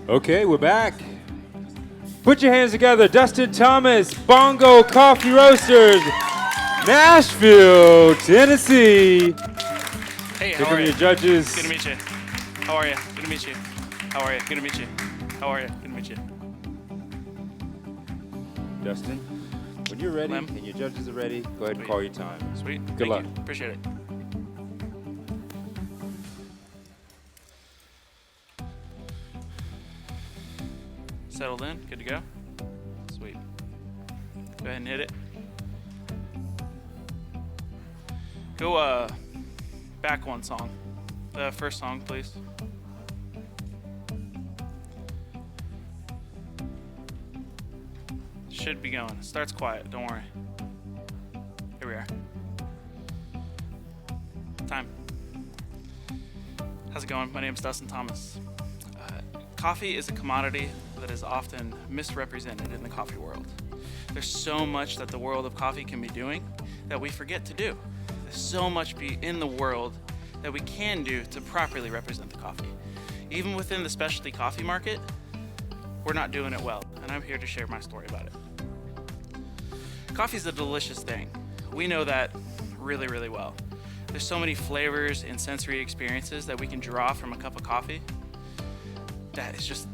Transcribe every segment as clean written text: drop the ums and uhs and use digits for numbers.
Okay, we're back. Put your hands together. Dustin Thomas, Bongo Coffee Roasters, Nashville, Tennessee. Hey, Here how come are you? your judges. Good to meet you. How are you? Good to meet you. How are you? Good to meet you. How are you? Good to meet you. Dustin, when you're ready Lem. and your judges are ready, go ahead and call your time. Sweet. Good luck. Thank you. Appreciate it. Settled in. Good to go. Sweet. Go ahead and hit it. Go back one song. The first song, please. Should be going. Starts quiet. Don't worry. Here we are. Time. How's it going? My name's Dustin Thomas. Coffee is a commodity that is often misrepresented in the coffee world. There's so much that the world of coffee can be doing that we forget to do. There's so much in the world that we can do to properly represent the coffee. Even within the specialty coffee market, we're not doing it well, and I'm here to share my story about it. Coffee is a delicious thing. We know that really, really well. There's so many flavors and sensory experiences that we can draw from a cup of coffee that is just,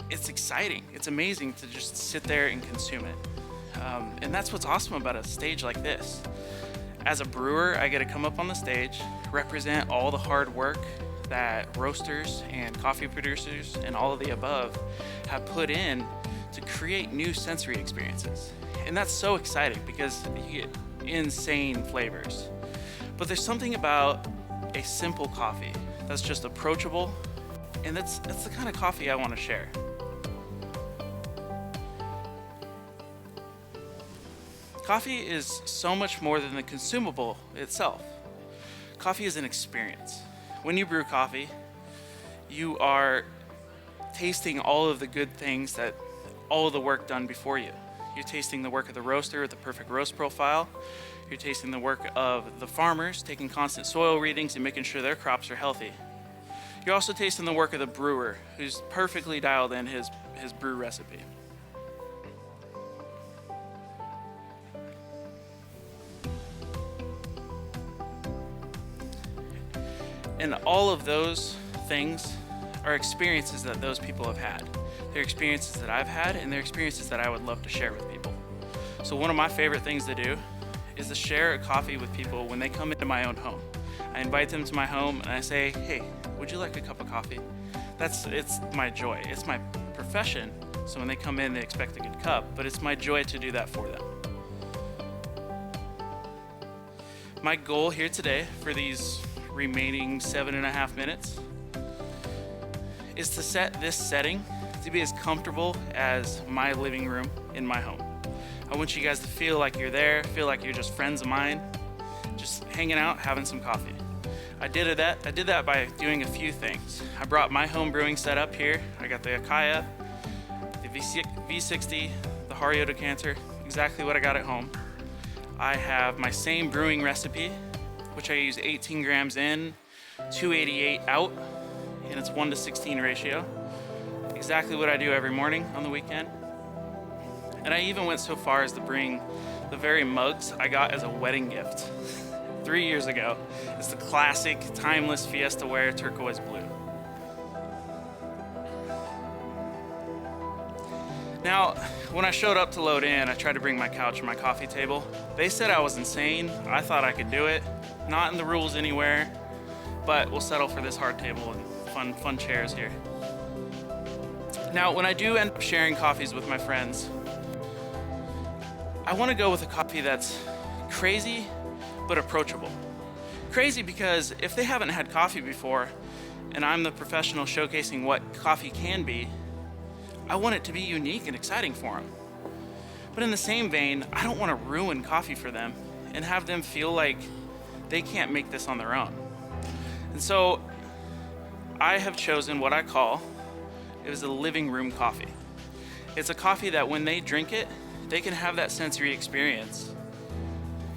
it's exciting. It's amazing to just sit there and consume it. And that's what's awesome about a stage like this. As a brewer, I get to come up on the stage, represent all the hard work that roasters and coffee producers and all of the above have put in to create new sensory experiences. And that's so exciting because you get insane flavors. But there's something about a simple coffee that's just approachable, and that's the kind of coffee I want to share. Coffee is so much more than the consumable itself. Coffee is an experience. When you brew coffee, you are tasting all of the good things that all of the work done before you. You're tasting the work of the roaster with the perfect roast profile. You're tasting the work of the farmers, taking constant soil readings and making sure their crops are healthy. You're also tasting the work of the brewer, who's perfectly dialed in his brew recipe. And all of those things are experiences that those people have had. They're experiences that I've had, and they're experiences that I would love to share with people. So one of my favorite things to do is to share a coffee with people when they come into my own home. I invite them to my home and I say, hey, would you like a cup of coffee? It's my joy. It's my profession. So when they come in, they expect a good cup, but it's my joy to do that for them. My goal here today for these remaining 7.5 minutes is to set this setting to be as comfortable as my living room in my home. I want you guys to feel like you're there, feel like you're just friends of mine, just hanging out, having some coffee. I did that by doing a few things. I brought my home brewing setup here. I got the Akaya, the V60, the Hario decanter, exactly what I got at home. I have my same brewing recipe, which I use 18 grams in, 288 out, and it's 1:16 ratio. Exactly what I do every morning on the weekend. And I even went so far as to bring the very mugs I got as a wedding gift 3 years ago. It's the classic, timeless Fiesta Ware turquoise blue. Now, when I showed up to load in, I tried to bring my couch and my coffee table. They said I was insane. I thought I could do it. Not in the rules anywhere, but we'll settle for this hard table and fun chairs here. Now, when I do end up sharing coffees with my friends, I want to go with a coffee that's crazy, but approachable. Crazy because if they haven't had coffee before, and I'm the professional showcasing what coffee can be, I want it to be unique and exciting for them. But in the same vein, I don't want to ruin coffee for them and have them feel like they can't make this on their own. And so I have chosen what I call a living room coffee. It's a coffee that when they drink it, they can have that sensory experience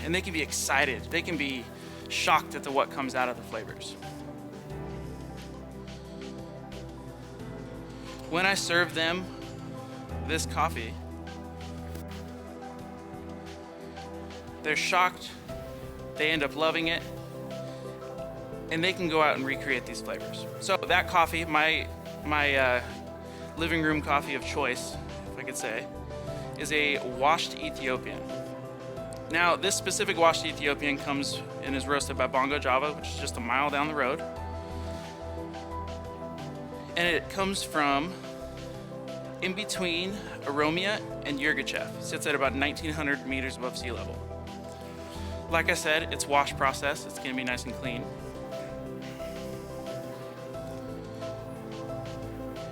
and they can be excited. They can be shocked at what comes out of the flavors. When I serve them this coffee, they're shocked, they end up loving it, and they can go out and recreate these flavors. So that coffee, my living room coffee of choice, if I could say, is a washed Ethiopian. Now, this specific washed Ethiopian comes and is roasted by Bongo Java, which is just a mile down the road. And it comes from in between Oromia and Yirgacheffe. It sits at about 1,900 meters above sea level. Like I said, it's wash process. It's gonna be nice and clean.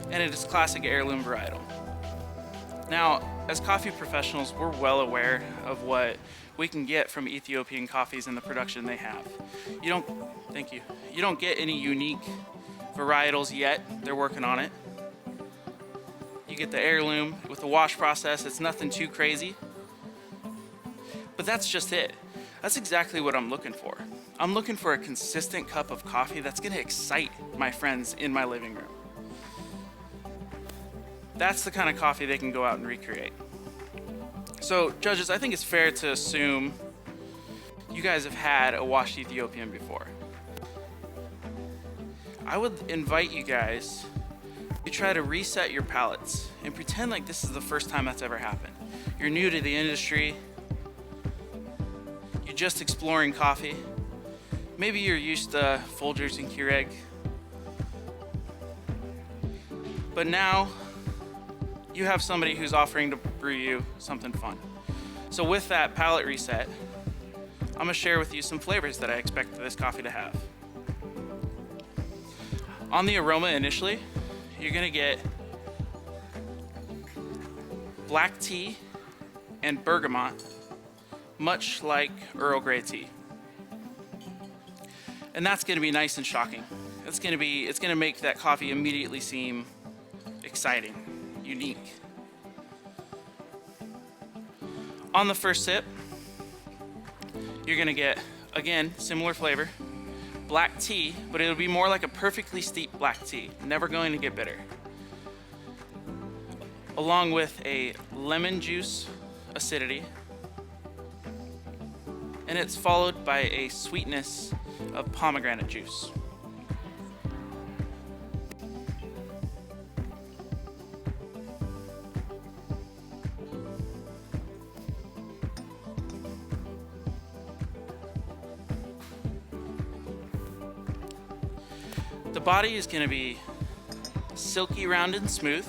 And it is classic heirloom varietal. Now, as coffee professionals, we're well aware of what we can get from Ethiopian coffees and the production they have. You don't get any unique varietals yet. They're working on it. You get the heirloom with the wash process. It's nothing too crazy. But that's just it. That's exactly what I'm looking for. I'm looking for a consistent cup of coffee that's gonna excite my friends in my living room. That's the kind of coffee they can go out and recreate. So, judges, I think it's fair to assume you guys have had a washed Ethiopian before. I would invite you guys to try to reset your palates and pretend like this is the first time that's ever happened. You're new to the industry. You're just exploring coffee. Maybe you're used to Folgers and Keurig. But now, you have somebody who's offering to brew you something fun. So with that palate reset, I'm gonna share with you some flavors that I expect this coffee to have. On the aroma initially, you're gonna get black tea and bergamot, much like Earl Grey tea. And that's gonna be nice and shocking. It's gonna make that coffee immediately seem exciting, unique. On the first sip, you're gonna get, again, similar flavor, black tea, but it'll be more like a perfectly steeped black tea, never going to get bitter. Along with a lemon juice acidity, and it's followed by a sweetness of pomegranate juice. The body is going to be silky, round, and smooth.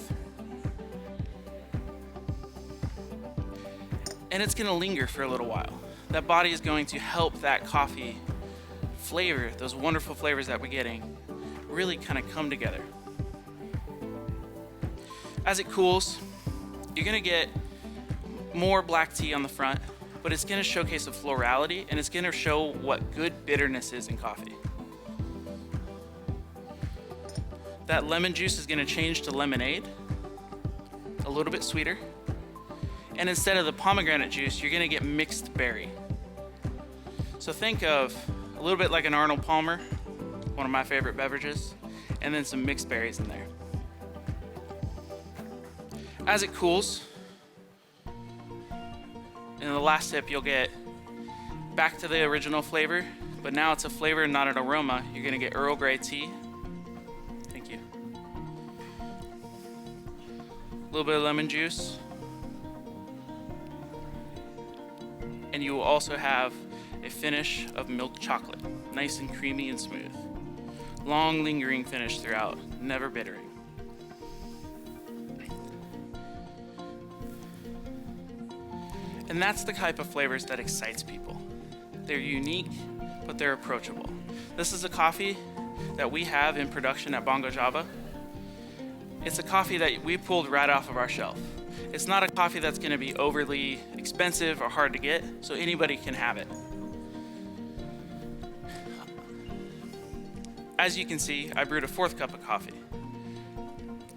And it's going to linger for a little while. That body is going to help that coffee flavor, those wonderful flavors that we're getting, really kind of come together. As it cools, you're going to get more black tea on the front, but it's going to showcase a florality, and it's going to show what good bitterness is in coffee. That lemon juice is going to change to lemonade, a little bit sweeter. And instead of the pomegranate juice, you're going to get mixed berry. So think of a little bit like an Arnold Palmer, one of my favorite beverages, and then some mixed berries in there. As it cools, in the last sip, you'll get back to the original flavor, but now it's a flavor, not an aroma. You're going to get Earl Grey tea. Thank you. A little bit of lemon juice. And you will also have a finish of milk chocolate, nice and creamy and smooth. Long lingering finish throughout, never bittering. And that's the type of flavors that excites people. They're unique, but they're approachable. This is a coffee that we have in production at Bongo Java. It's a coffee that we pulled right off of our shelf. It's not a coffee that's going to be overly expensive or hard to get, so anybody can have it. As you can see, I brewed a 4th cup of coffee.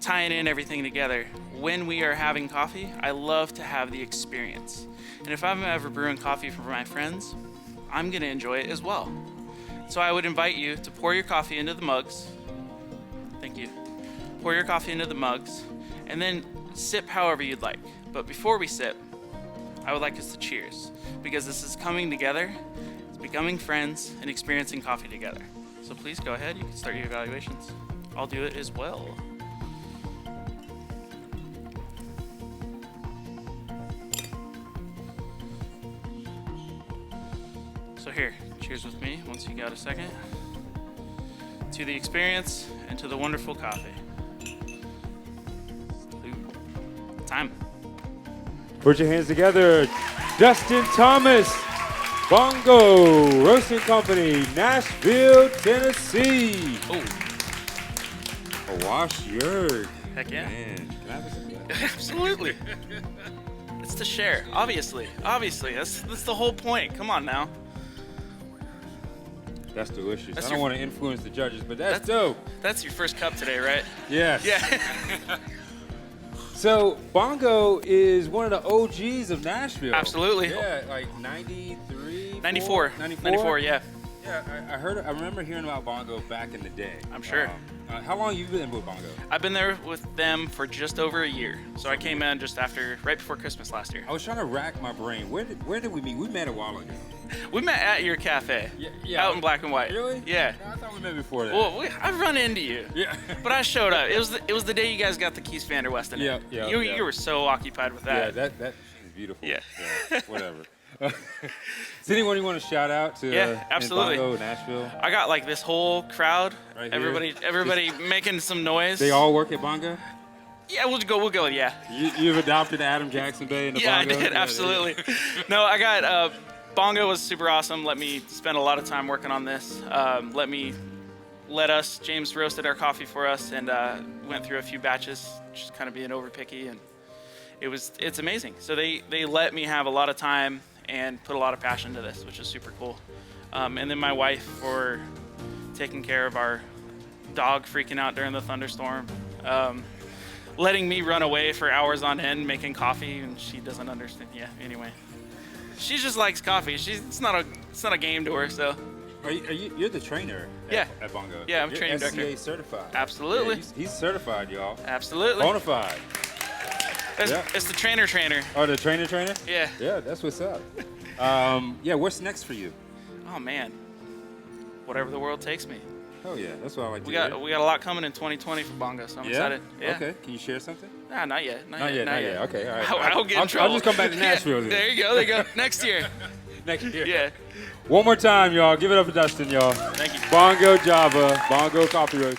Tying in everything together, when we are having coffee, I love to have the experience. And if I'm ever brewing coffee for my friends, I'm going to enjoy it as well. So I would invite you to pour your coffee into the mugs. Thank you. pour your coffee into the mugs, and then sip however you'd like. But before we sip, I would like us to cheers, because this is coming together, it's becoming friends, and experiencing coffee together. So please go ahead, you can start your evaluations. I'll do it as well. So here, cheers with me once you got a second. To the experience and to the wonderful coffee. Ooh. Time. Put your hands together. Dustin Thomas, Bongo Roasting Company, Nashville, Tennessee. Oh, A wash yurt. heck yeah. Man, can I have some of that? Absolutely. It's to share, obviously. That's the whole point. Come on now. That's delicious. That's I don't your- want to influence the judges, but that's dope. That's your first cup today, right? Yes. Yeah. So Bongo is one of the OGs of Nashville. Absolutely. Yeah, like 93? 94. 94, yeah. Yeah, I remember hearing about Bongo back in the day. I'm sure. How long have you been with Bongo? I've been there with them for just over a year. So I came in just right before Christmas last year. I was trying to rack my brain. Where did we meet? We met a while ago. We met at your cafe. Yeah. Out in Black and White. Really? Yeah. No, I thought we met before that. Well, I've run into you. Yeah. But I showed up. It was the day you guys got the Keith Vander Weston. Yeah, yeah, You yeah. you were so occupied with that. Yeah, that is beautiful. Yeah. Whatever. Is anyone you want to shout out to? Yeah, absolutely. In Bongo, Nashville. I got like this whole crowd. Right here? Everybody making some noise. They all work at Bongo. Yeah, we'll go. Yeah. You've adopted Adam Jackson Bay in the Yeah, Bongo. I did. Absolutely. No, I got Bongo was super awesome. Let me spend a lot of time working on this. James roasted our coffee for us and went through a few batches, just kind of being over picky, and it's amazing. So they let me have a lot of time and put a lot of passion to this, which is super cool. And then my wife for taking care of our dog freaking out during the thunderstorm, letting me run away for hours on end making coffee, and she doesn't understand. Yeah, anyway, she just likes coffee. It's not a game to her. So You're the trainer at Bongo. Yeah, I'm You're training SCA director. certified. Absolutely. Yeah, he's certified, y'all. Absolutely. Bonafide. It's the trainer. Oh, the trainer? Yeah. Yeah, that's what's up. What's next for you? Oh man, whatever the world takes me. Oh yeah, that's what I like to We hear. got a lot coming in 2020 for Bongo, so I'm excited. Yeah. Okay. Can you share something? Nah, not yet. Not yet. Okay, all right. I'll get in trouble. I'll just come back to Nashville then. There you go. Next year. Next year. Yeah. One more time, y'all. Give it up for Dustin, y'all. Thank you. Bongo Java, Bongo Coffee Roast.